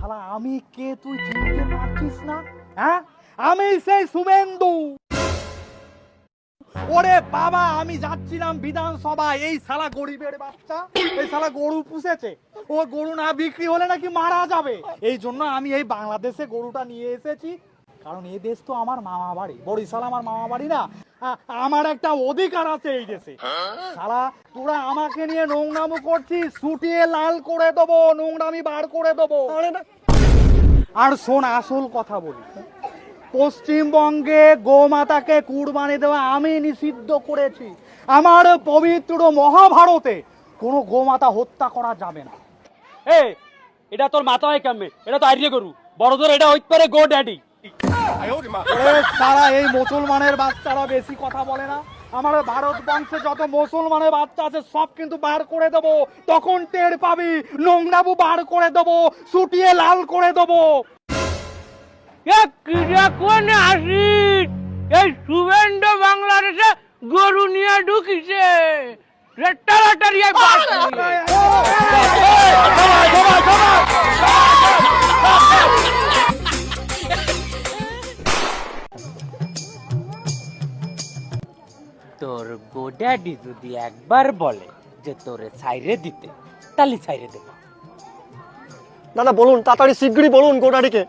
শালা আমি কে তুই চিনতে পারছিস না? হ্যাঁ, আমি সেই শুভেন্দু। ওরে বাবা, আমি যাচ্ছিলাম বিধানসভায়, এই শালা গরিবের বাচ্চা এই শালা গরু পুষেছে, ও গরু না বিক্রি হলে নাকি মারা যাবে। এই জন্য আমি এই বাংলাদেশে গরুটা নিয়ে এসেছি, কারণ এই দেশ তো আমার মামা বাড়ি, বরিশাল আমার মামা বাড়ি না। আমার একটা অধিকার আছে এই দেশে। শালা তোরা আমাকে নিয়ে নোংরামো করছিস, ছুটিয়ে লাল করে দেবো, নোংরামি বার করে দেবো। আর শোন, আসল কথা বলি, পশ্চিমবঙ্গে গোমাতাকে কুরবানি দেওয়া আমি নিষিদ্ধ করেছি। আমার পবিত্র মহাভারতে কোনো গোমাতা হত্যা করা যাবে না। এটা তোর মাথা হয় কেমনে? এটা তো আইডিয়া করু বড় ধর, এটা হইতে পারে গো ড্যাডি। তারা এই মুসলমানের বাচ্চারা বেশি কথা বলে না। আমার ভারতবংশে যত মুসলমানের বাচ্চা আছে সব কিন্তু বার করে দেবো, তখন টের পাবি। নোংরাবু বার করে দেবো, ছুটিয়ে লাল করে দেবো। এই শুভেন্দু বাংলাদেশে গরু নিয়ে ঢুকিছে। তোর গোড্যাডি যদি একবার বলে যে তোরে ছাইরে দিতে, তাহলে ছাইরে দেব। দাদা বলুন, তাড়াতাড়ি শিগগিরই বলুন গোডাডিকে।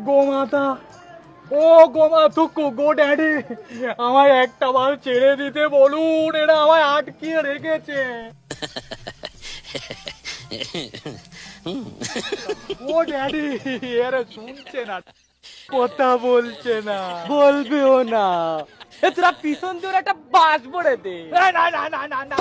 গোমাতা, ও গোমাতুকু, গো ড্যাডি, আমায় একটা বার ছেড়ে দিতে বলুন, এরা আমায় আটকিয়ে রেখেছে। ও ড্যাডি, এরা শুনছে না, কথা বলছে না। বলবেও না। তোরা পিছন দিয়ে একটা বাস বড়ে দে। না না না না না।